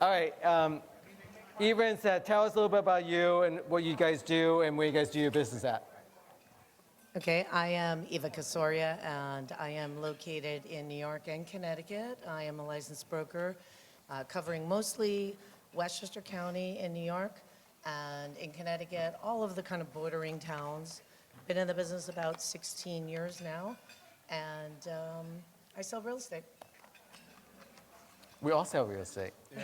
All right. Eva and Seth, tell us a little bit about you and what you guys do and where you guys do your business at. Okay, I am Eva Casoria, and I am located in New York and Connecticut. I am a licensed broker covering mostly Westchester County in New York and in Connecticut, all of the kind of bordering towns. Been in the business about 16 years now, and I sell real estate. We all sell real estate. Yeah.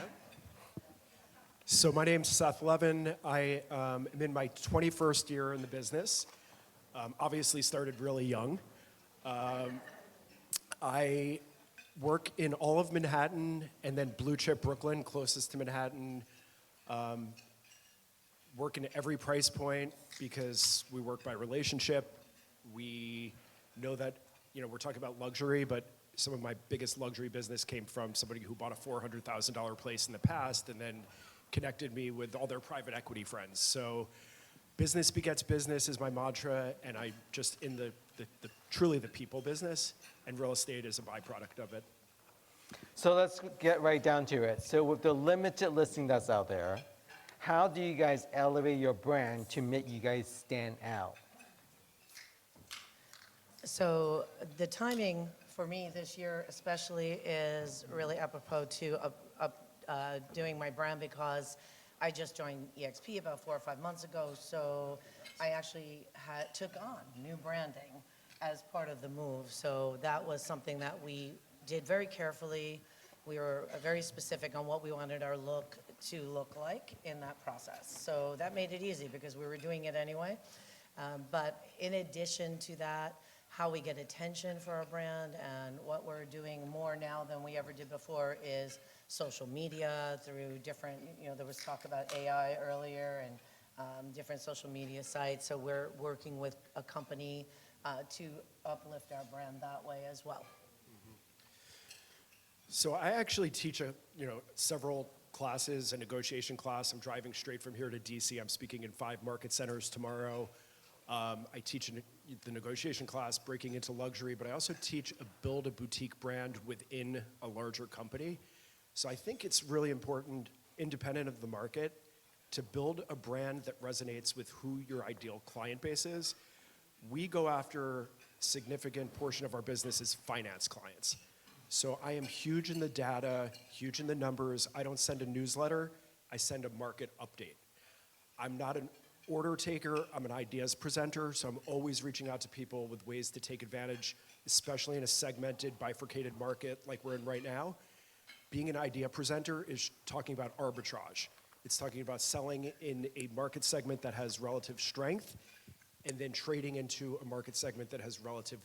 So my name's Seth Levin. I am in my 21st year in the business. Obviously started really young. I work in all of Manhattan and then Blue Chip Brooklyn, closest to Manhattan. Work in every price point because we work by relationship. We know that, we're talking about luxury, but some of my biggest luxury business came from somebody who bought a $400,000 place in the past and then connected me with all their private equity friends. So business begets business is my mantra, and I just in the truly the people business, and real estate is a byproduct of it. So let's get right down to it. So with the limited listing that's out there, how do you guys elevate your brand to make you guys stand out? So the timing for me this year especially is really apropos to doing my brand, because I just joined EXP about 4 or 5 months ago, so I actually took on new branding as part of the move. So that was something that we did very carefully. We were very specific on what we wanted our look to look like in that process. So that made it easy because we were doing it anyway. But in addition to that, how we get attention for our brand and what we're doing more now than we ever did before is social media through different, there was talk about AI earlier and different social media sites. So we're working with a company to uplift our brand that way as well. So I actually teach several classes, a negotiation class. I'm driving straight from here to DC. I'm speaking in 5 market centers tomorrow. I teach the negotiation class, breaking into luxury, but I also teach build a boutique brand within a larger company. So I think it's really important, independent of the market, to build a brand that resonates with who your ideal client base is. We go after a significant portion of our business is finance clients. So I am huge in the data, huge in the numbers. I don't send a newsletter, I send a market update. I'm not an order taker, I'm an ideas presenter, so I'm always reaching out to people with ways to take advantage, especially in a segmented, bifurcated market like we're in right now. Being an idea presenter is talking about arbitrage. It's talking about selling in a market segment that has relative strength and then trading into a market segment that has relative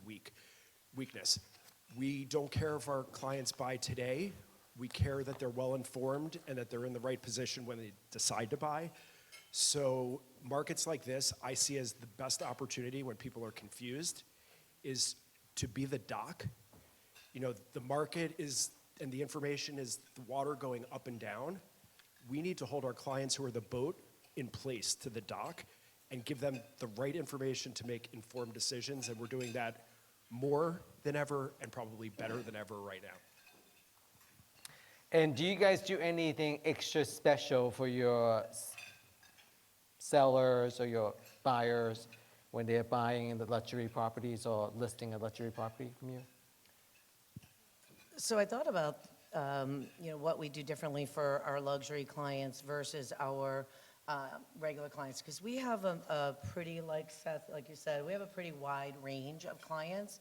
weakness. We don't care if our clients buy today. We care that they're well informed and that they're in the right position when they decide to buy. So markets like this, I see as the best opportunity when people are confused, is to be the dock. The market is, and the information is the water going up and down. We need to hold our clients who are the boat in place to the dock and give them the right information to make informed decisions, and we're doing that more than ever and probably better than ever right now. And do you guys do anything extra special for your sellers or your buyers when they're buying the luxury properties or listing a luxury property from you? So I thought about what we do differently for our luxury clients versus our regular clients, because we have a pretty, like Seth, like you said, we have a pretty wide range of clients.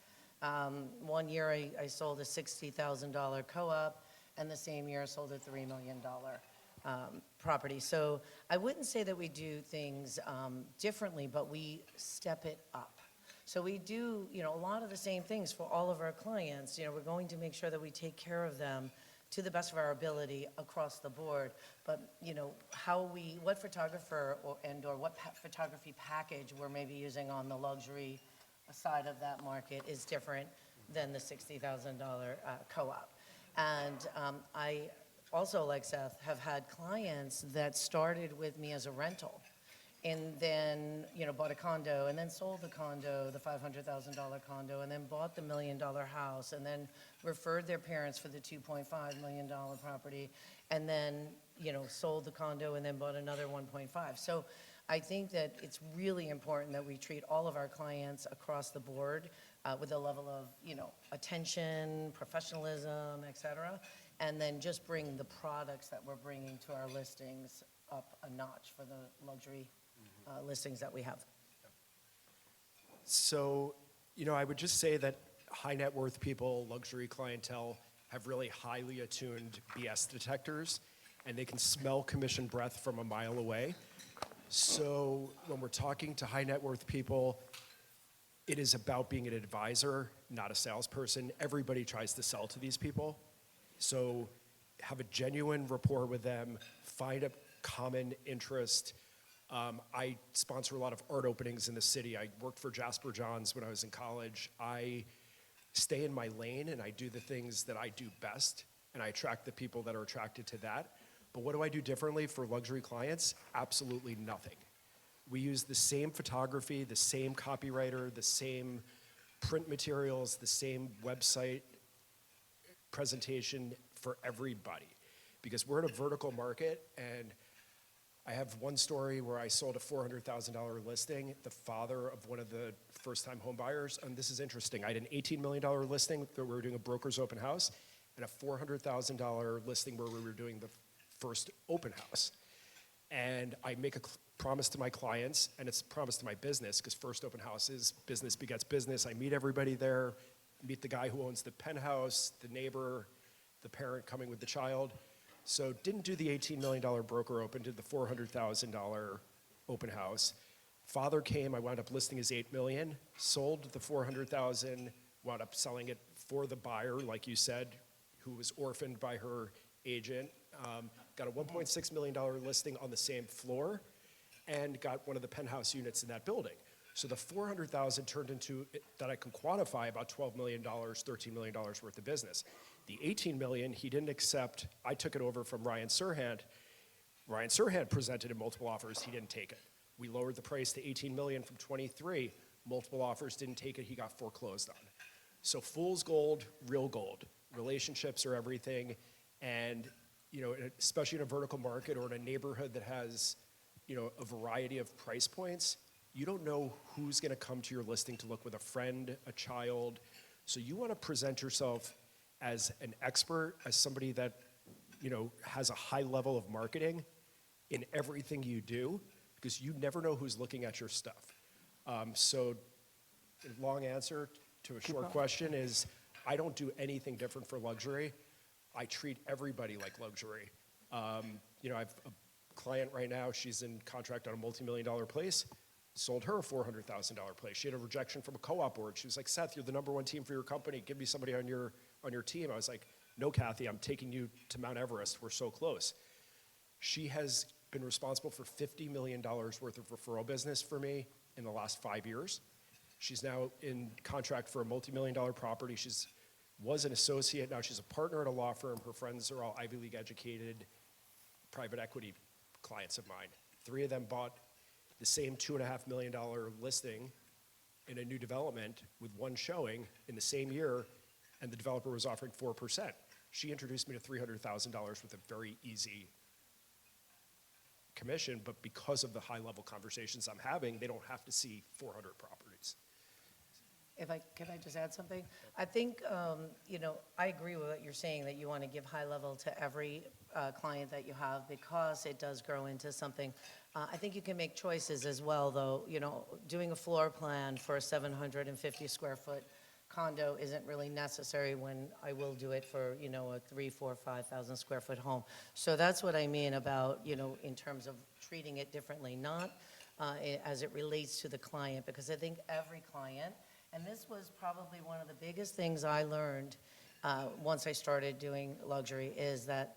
One year I sold a $60,000 co-op, and the same year I sold a $3 million property. So I wouldn't say that we do things differently, but we step it up. So we do, a lot of the same things for all of our clients. We're going to make sure that we take care of them to the best of our ability across the board. But, what photographer or what photography package we're maybe using on the luxury side of that market is different than the $60,000 co-op. And I also, like Seth, have had clients that started with me as a rental and then, bought a condo, and then sold the condo, the $500,000 condo, and then bought the $1 million house, and then referred their parents for the $2.5 million property, and then, sold the condo and then bought another 1.5. So I think that it's really important that we treat all of our clients across the board with a level of, attention, professionalism, et cetera, and then just bring the products that we're bringing to our listings up a notch for the luxury listings that we have. So, I would just say that high net worth people, luxury clientele, have really highly attuned BS detectors, and they can smell commission breath from a mile away. So when we're talking to high net worth people, it is about being an advisor, not a salesperson. Everybody tries to sell to these people. So have a genuine rapport with them, find a common interest. I sponsor a lot of art openings in the city. I worked for Jasper Johns when I was in college. I stay in my lane and I do the things that I do best, and I attract the people that are attracted to that. But what do I do differently for luxury clients? Absolutely nothing. We use the same photography, the same copywriter, the same print materials, the same website presentation for everybody, because we're in a vertical market. And I have one story where I sold a $400,000 listing, the father of one of the first-time home buyers. And this is interesting. I had an $18 million listing that we were doing a broker's open house, and a $400,000 listing where we were doing the first open house. And I make a promise to my clients, and it's a promise to my business, because first open house is business begets business. I meet everybody there, meet the guy who owns the penthouse, the neighbor, the parent coming with the child. So didn't do the $18 million broker open, did the $400,000 open house. Father came, I wound up listing his $8 million, sold the $400,000, wound up selling it for the buyer, like you said, who was orphaned by her agent. Got a $1.6 million listing on the same floor, and got one of the penthouse units in that building. So the $400,000 turned into, that I can quantify, about $12 million, $13 million worth of business. The $18 million, he didn't accept. I took it over from Ryan Serhant. Ryan Serhant presented him multiple offers. He didn't take it. We lowered the price to $18 million from 23. Multiple offers, didn't take it. He got foreclosed on. So fool's gold, real gold. Relationships are everything. And, especially in a vertical market or in a neighborhood that has, a variety of price points, you don't know who's going to come to your listing to look with a friend, a child. So you want to present yourself as an expert, as somebody that, has a high level of marketing in everything you do, because you never know who's looking at your stuff. So long answer to a short question is, I don't do anything different for luxury. I treat everybody like luxury. I have a client right now, she's in contract on a multi-million-dollar place, sold her a $400,000 place. She had a rejection from a co-op board. She was like, Seth, you're the number one team for your company. Give me somebody on your team. I was like, no, Kathy, I'm taking you to Mount Everest. We're so close. She has been responsible for $50 million worth of referral business for me in the last 5 years. She's now in contract for a multi-million-dollar property. Was an associate, now she's a partner at a law firm. Her friends are all Ivy League educated, private equity clients of mine. 3 of them bought the same $2.5 million listing in a new development with one showing in the same year, and the developer was offering 4%. She introduced me to $300,000 with a very easy commission, but because of the high level conversations I'm having, they don't have to see 400 properties. Can I just add something? I think, I agree with what you're saying, that you want to give high level to every client that you have, because it does grow into something. I think you can make choices as well, though. Doing a floor plan for a 750 square foot condo isn't really necessary when I will do it for, a 3, 4, 5,000 square foot home. So that's what I mean about, in terms of treating it differently, not as it relates to the client, because I think every client, and this was probably one of the biggest things I learned once I started doing luxury, is that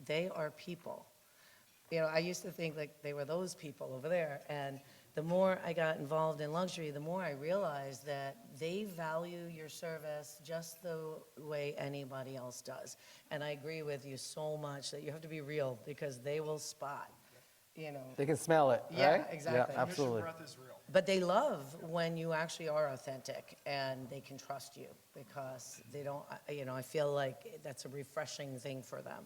they are people. I used to think like they were those people over there. And the more I got involved in luxury, the more I realized that they value your service just the way anybody else does. And I agree with you so much that you have to be real, because they will spot you know, They can smell it, Yeah, right? exactly. Yeah, absolutely. Breath is real. but they love when you actually are authentic and they can trust you because they don't, I feel like that's a refreshing thing for them.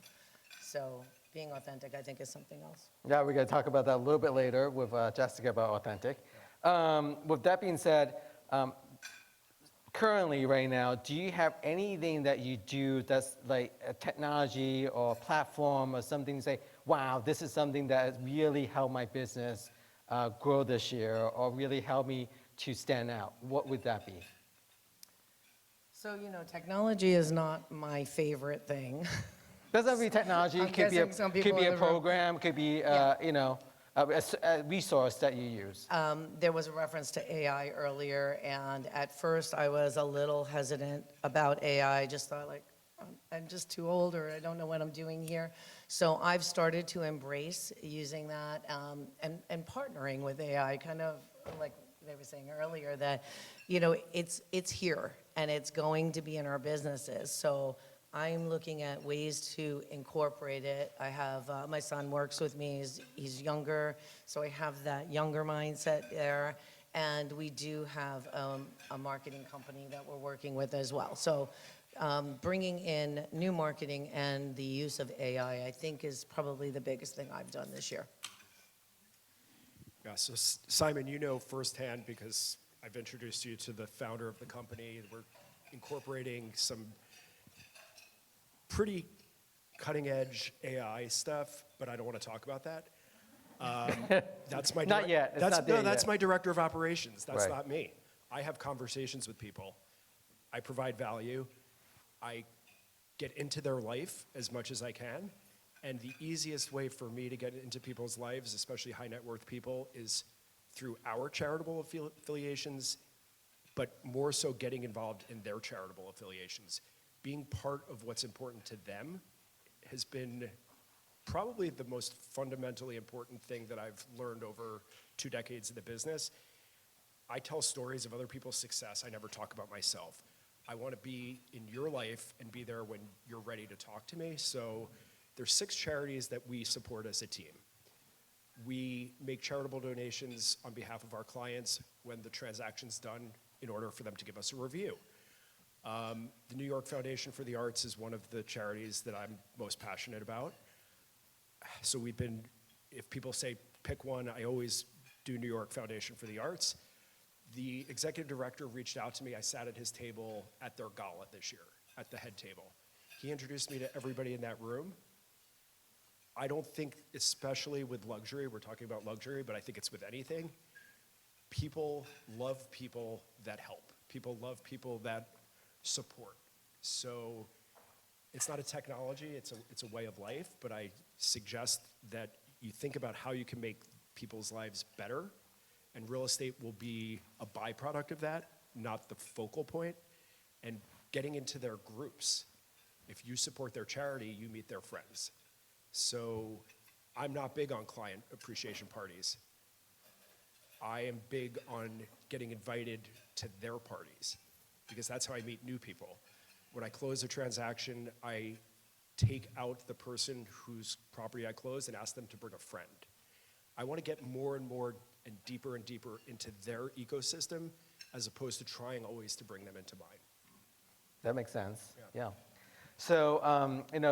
So being authentic, I think, is something else. Yeah, we're going to talk about that a little bit later with Jessica about authentic. With that being said, currently right now, do you have anything that you do that's like a technology or platform or something to say, wow, this is something that has really helped my business grow this year or really helped me to stand out? What would that be? So, technology is not my favorite thing. Doesn't have to be technology. I'm It could be a, guessing some could people be in a the room- program, could be, Yeah. a resource that you use. There was a reference to AI earlier, and at first I was a little hesitant about AI. I just thought, like, I'm just too old, or I don't know what I'm doing here. So I've started to embrace using that and partnering with AI, kind of like they were saying earlier, that, it's here and it's going to be in our businesses. So I'm looking at ways to incorporate it. I have, my son works with me, he's younger, so I have that younger mindset there. And we do have a marketing company that we're working with as well. So bringing in new marketing and the use of AI, I think, is probably the biggest thing I've done this year. Yeah, so Simon, you know firsthand because I've introduced you to the founder of the company. We're incorporating some pretty cutting edge AI stuff, but I don't want to talk about that. That's my Not yet. It's not there that's yet. my director of operations. That's Right. not me. I have conversations with people. I provide value. I get into their life as much as I can. And the easiest way for me to get into people's lives, especially high net worth people, is through our charitable affiliations, but more so getting involved in their charitable affiliations. Being part of what's important to them has been probably the most fundamentally important thing that I've learned over 2 decades in the business. I tell stories of other people's success. I never talk about myself. I want to be in your life and be there when you're ready to talk to me. So there's 6 charities that we support as a team. We make charitable donations on behalf of our clients when the transaction's done in order for them to give us a review. The New York Foundation for the Arts is one of the charities that I'm most passionate about. So if people say pick one, I always do New York Foundation for the Arts. The executive director reached out to me. I sat at his table at their gala this year, at the head table. He introduced me to everybody in that room. I don't think, especially with luxury, we're talking about luxury, but I think it's with anything, people love people that help. People love people that support. So it's not a technology, it's a way of life, but I suggest that you think about how you can make people's lives better, and real estate will be a byproduct of that, not the focal point, and getting into their groups. If you support their charity, you meet their friends. So I'm not big on client appreciation parties. I am big on getting invited to their parties because that's how I meet new people. When I close a transaction, I take out the person whose property I closed and ask them to bring a friend. I want to get more and more and deeper into their ecosystem as opposed to trying always to bring them into mine. That makes sense. Yeah. So,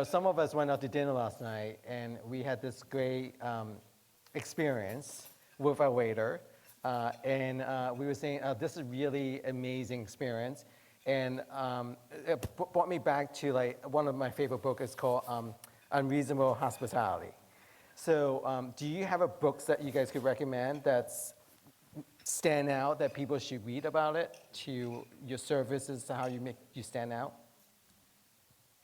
some of us went out to dinner last night, and we had this great experience with our waiter, and we were saying, this is really amazing experience, and it brought me back to one of my favorite books. It's called Unreasonable Hospitality. So, do you have a book that you guys could recommend that's stand out that people should read about it, to your services, to how you stand out?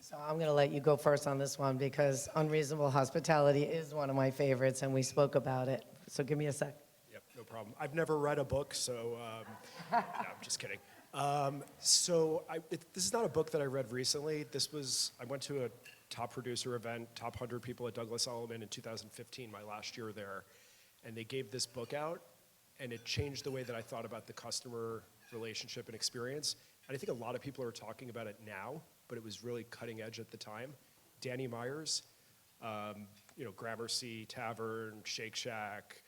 So I'm going to let you go first on this one because Unreasonable Hospitality is one of my favorites, and we spoke about it. So give me a sec. Yep, no problem. I've never read a book, so no, I'm just kidding. This is not a book that I read recently. I went to a top producer event, top 100 people at Douglas Elliman in 2015, my last year there, and they gave this book out, and it changed the way that I thought about the customer relationship and experience. And I think a lot of people are talking about it now, but it was really cutting edge at the time. Danny Myers, Gramercy Tavern, Shake Shack,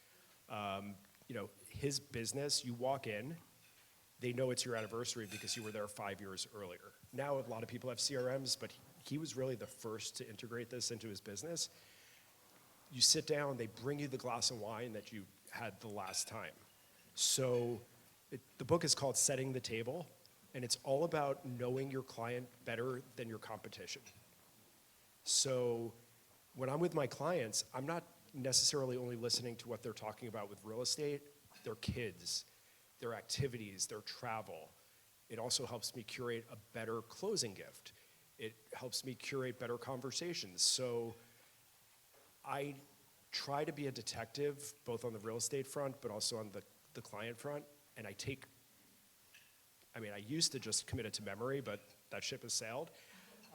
his business, you walk in, they know it's your anniversary because you were there 5 years earlier. Now a lot of people have CRMs, but he was really the first to integrate this into his business. You sit down, they bring you the glass of wine that you had the last time. So the book is called Setting the Table, and it's all about knowing your client better than your competition. So when I'm with my clients, I'm not necessarily only listening to what they're talking about with real estate, their kids, their activities, their travel. It also helps me curate a better closing gift. It helps me curate better conversations. So I try to be a detective, both on the real estate front, but also on the client front. And I used to just commit it to memory, but that ship has sailed.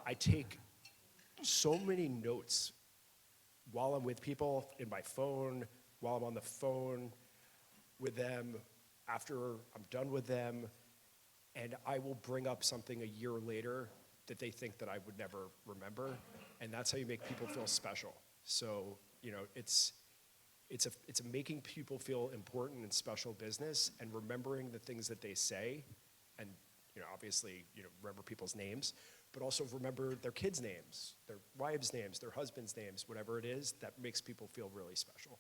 I take so many notes while I'm with people, in my phone, while I'm on the phone with them, after I'm done with them, and I will bring up something a year later that they think that I would never remember, and that's how you make people feel special. So, it's a making people feel important and special business, and remembering the things that they say, and obviously, remember people's names, but also remember their kids' names, their wives' names, their husbands' names, whatever it is, that makes people feel really special.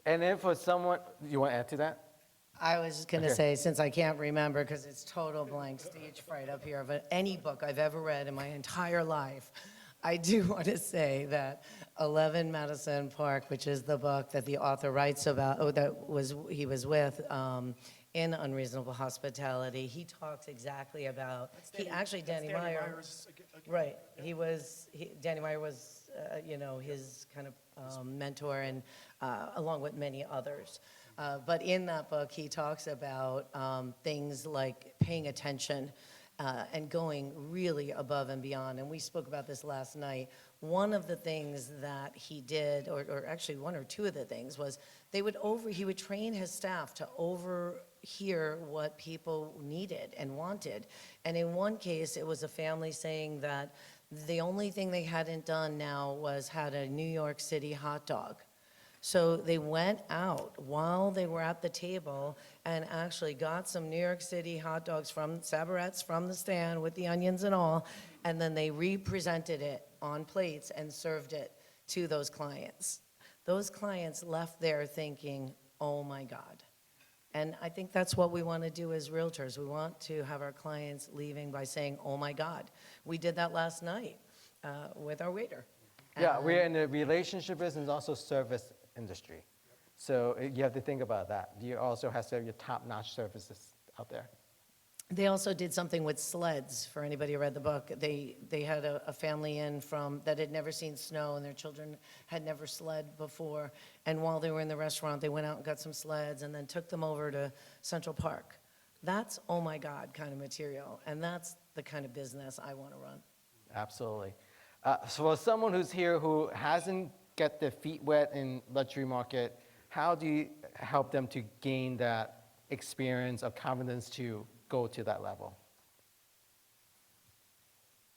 And then for someone, you want to add to that? I was just going to Okay. say, since I can't remember, because it's total blank stage fright up here, but any book I've ever read in my entire life, I do want to say that 11 Madison Park, which is the book that the author writes about, he was with in Unreasonable Hospitality, he talks exactly about, Danny Meyer, right, Danny Meyer was, his kind of mentor, and along with many others. But in that book, he talks about things like paying attention and going really above and beyond. And we spoke about this last night. One of the things that he did, or actually one or two of the things, was he would train his staff to overhear what people needed and wanted. And in one case, it was a family saying that the only thing they hadn't done now was had a New York City hot dog. So they went out while they were at the table and actually got some New York City hot dogs from Sabarettes from the stand with the onions and all, and then they represented it on plates and served it to those clients. Those clients left there thinking, oh my God. And I think that's what we want to do as realtors. We want to have our clients leaving by saying, oh my God. We did that last night with our waiter. Yeah, we're in the relationship business, also service industry. So you have to think about that. You also have to have your top-notch services out there. They also did something with sleds, for anybody who read the book. They had a family in that had never seen snow, and their children had never sled before. And while they were in the restaurant, they went out and got some sleds and then took them over to Central Park. That's, oh my God, kind of material. And that's the kind of business I want to run. Absolutely. So for someone who's here who hasn't get their feet wet in luxury market, how do you help them to gain that experience of confidence to go to that level?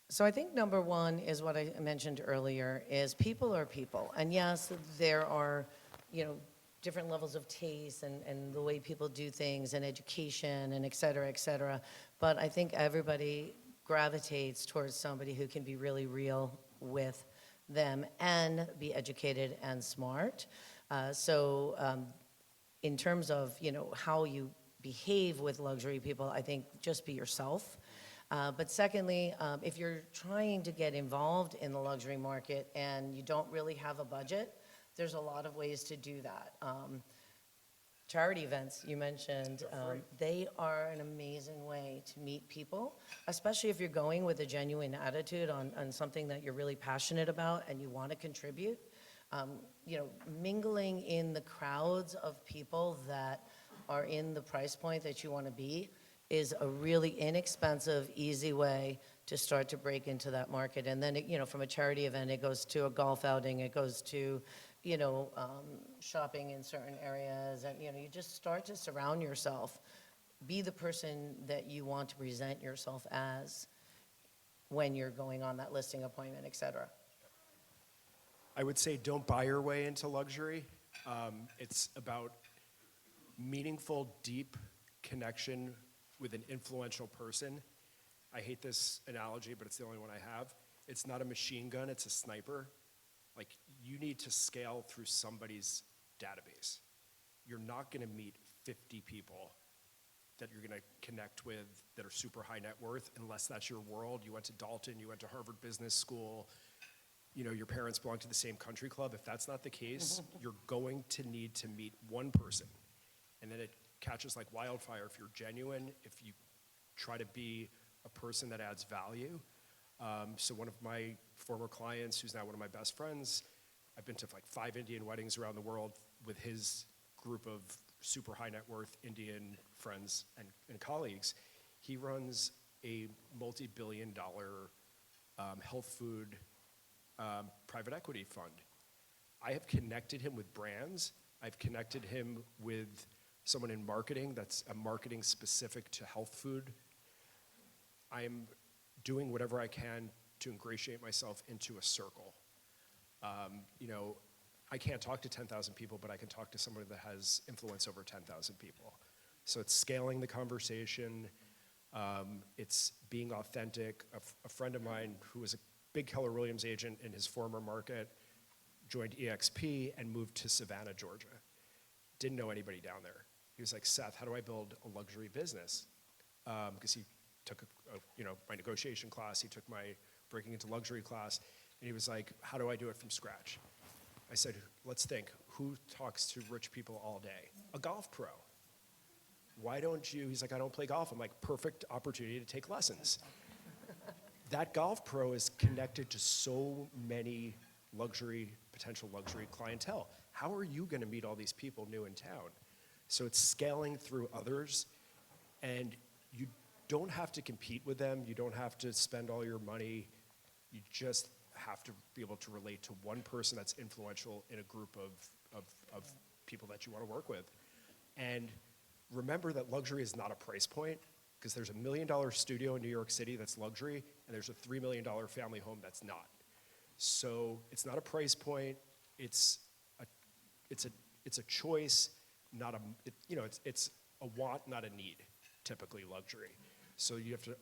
So I think number one is what I mentioned earlier, is people are people. And yes, there are, different levels of taste and the way people do things and education and et cetera, et cetera. But I think everybody gravitates towards somebody who can be really real with them and be educated and smart. In terms of how you behave with luxury people, I think just be yourself. But secondly, if you're trying to get involved in the luxury market and you don't really have a budget, there's a lot of ways to do that. Charity events you mentioned, they are an amazing way to meet people, especially if you're going with a genuine attitude on something that you're really passionate about and you want to contribute. Mingling in the crowds of people that are in the price point that you want to be is a really inexpensive, easy way to start to break into that market. And then, from a charity event, it goes to a golf outing, it goes to shopping in certain areas, and you just start to surround yourself, be the person that you want to present yourself as when you're going on that listing appointment, et cetera. I would say don't buy your way into luxury. It's about meaningful, deep connection with an influential person. I hate this analogy, but it's the only one I have. It's not a machine gun, it's a sniper. Like, you need to scale through somebody's database. You're not gonna meet 50 people that you're gonna connect with that are super high net worth unless that's your world. You went to Dalton, you went to Harvard Business School, you know, your parents belong to the same country club. If that's not the case, you're going to need to meet one person. And then it catches like wildfire if you're genuine, if you try to be a person that adds value. So one of my former clients, who's now one of my best friends, I've been to like 5 Indian weddings around the world with his group of super high net worth Indian friends and colleagues. He runs a multi-billion-dollar health food private equity fund. I have connected him with brands. I've connected him with someone in marketing that's a marketing specific to health food. I am doing whatever I can to ingratiate myself into a circle. You know, I can't talk to 10,000 people, but I can talk to someone that has influence over 10,000 people. So it's scaling the conversation. It's being authentic. A friend of mine who was a big Keller Williams agent in his former market joined EXP and moved to Savannah, Georgia. Didn't know anybody down there. He was like, Seth, how do I build a luxury business? Because he took my negotiation class, he took my breaking into luxury class, and he was like, how do I do it from scratch? I said, let's think, who talks to rich people all day? A golf pro. Why don't you, he's like, I don't play golf. I'm like, perfect opportunity to take lessons. That golf pro is connected to so many potential luxury clientele. How are you gonna meet all these people new in town? So it's scaling through others, and you don't have to compete with them. You don't have to spend all your money. You just have to be able to relate to one person that's influential in a group of people that you want to work with. And remember that luxury is not a price point, because there's $1 million studio in New York City that's luxury, and there's a $3 million family home that's not. So it's not a price point. It's a choice, not a, it's a want, not a need, typically luxury. So you have to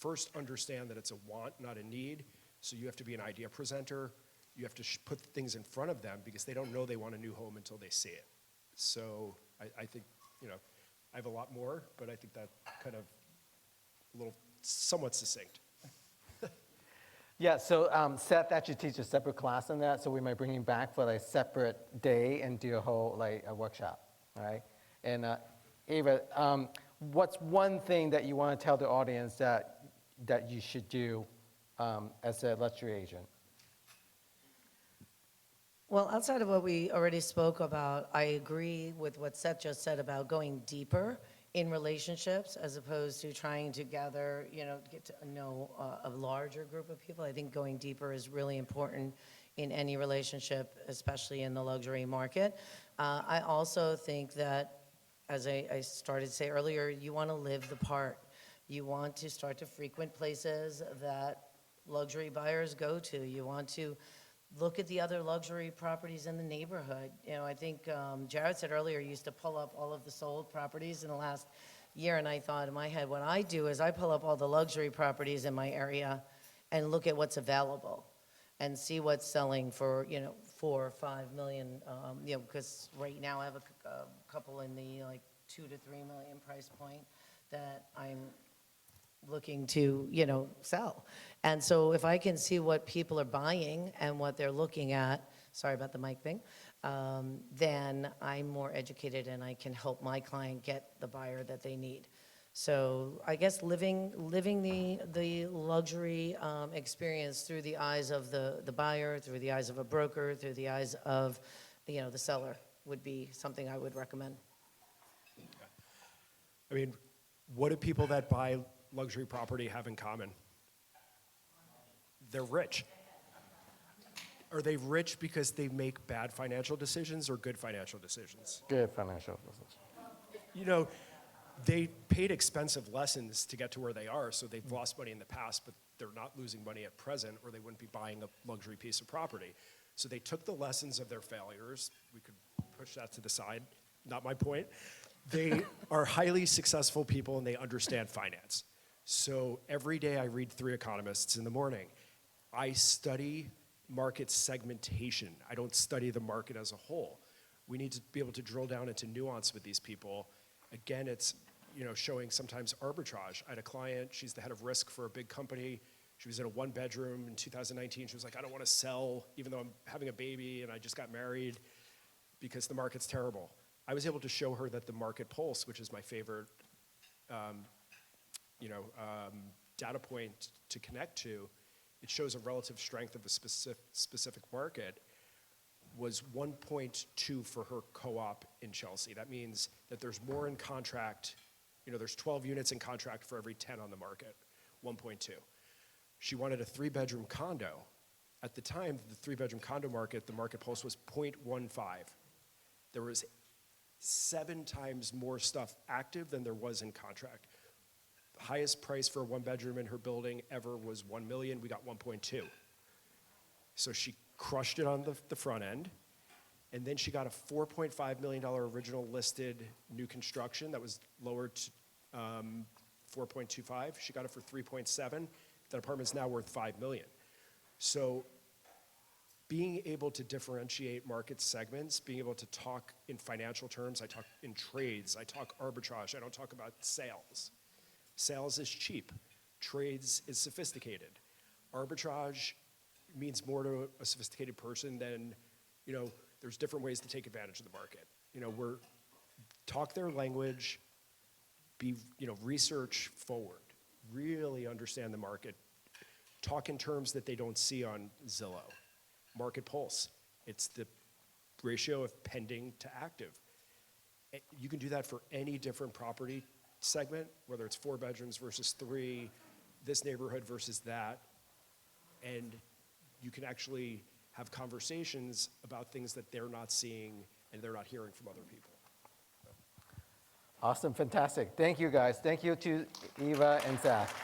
first understand that it's a want, not a need. So you have to be an idea presenter. You have to put things in front of them because they don't know they want a new home until they see it. So I think, I have a lot more, but I think that kind of a little somewhat succinct. Yeah, so Seth actually teaches a separate class on that, so we might bring him back for a separate day and do a whole a workshop, all right? And Ava, what's one thing that you want to tell the audience that you should do as a luxury agent? Well, outside of what we already spoke about, I agree with what Seth just said about going deeper in relationships as opposed to trying to gather, get to know a larger group of people. I think going deeper is really important in any relationship, especially in the luxury market. I also think that, as I started to say earlier, you want to live the part. You want to start to frequent places that luxury buyers go to. You want to look at the other luxury properties in the neighborhood. I think Jared said earlier, he used to pull up all of the sold properties in the last year, and I thought in my head, what I do is I pull up all the luxury properties in my area and look at what's available and see what's selling for, 4 or 5 million, because right now I have a couple in the 2 to 3 million price point that I'm looking to, sell. And so if I can see what people are buying and what they're looking at, sorry about the mic thing, then I'm more educated and I can help my client get the buyer that they need. So I guess living the luxury experience through the eyes of the buyer, through the eyes of a broker, through the eyes of, the seller would be something I would recommend. I mean, what do people that buy luxury property have in common? They're rich. Are they rich because they make bad financial decisions or good financial decisions? Good financial decision. They paid expensive lessons to get to where they are, so they've lost money in the past, but they're not losing money at present, or they wouldn't be buying a luxury piece of property. So they took the lessons of their failures. We could push that to the side, not my point. They are highly successful people and they understand finance. So every day I read 3 economists in the morning. I study market segmentation. I don't study the market as a whole. We need to be able to drill down into nuance with these people. Again, it's showing sometimes arbitrage. I had a client, she's the head of risk for a big company. She was in a 1-bedroom in 2019. She was like, I don't want to sell, even though I'm having a baby and I just got married, because the market's terrible. I was able to show her that the market pulse, which is my favorite data point to connect to, it shows a relative strength of a specific market, was 1.2 for her co-op in Chelsea. That means that there's more in contract, there's 12 units in contract for every 10 on the market, 1.2. She wanted a 3-bedroom condo. At the time, the 3-bedroom condo market, the market pulse was 0.15. There was 7 times more stuff active than there was in contract. The highest price for a 1-bedroom in her building ever was $1 million. We got 1.2. So she crushed it on the front end. And then she got a $4.5 million original listed new construction that was lowered to 4.25. She got it for 3.7. That apartment's now worth $5 million. So being able to differentiate market segments, being able to talk in financial terms, I talk in trades, I talk arbitrage, I don't talk about sales. Sales is cheap, trades is sophisticated. Arbitrage means more to a sophisticated person than, there's different ways to take advantage of the market. Talk their language, be, research forward, really understand the market, talk in terms that they don't see on Zillow. Market pulse, it's the ratio of pending to active. You can do that for any different property segment, whether it's 4 bedrooms versus 3, this neighborhood versus that, and you can actually have conversations about things that they're not seeing and they're not hearing from other people. Awesome, fantastic. Thank you guys. Thank you to Eva and Seth.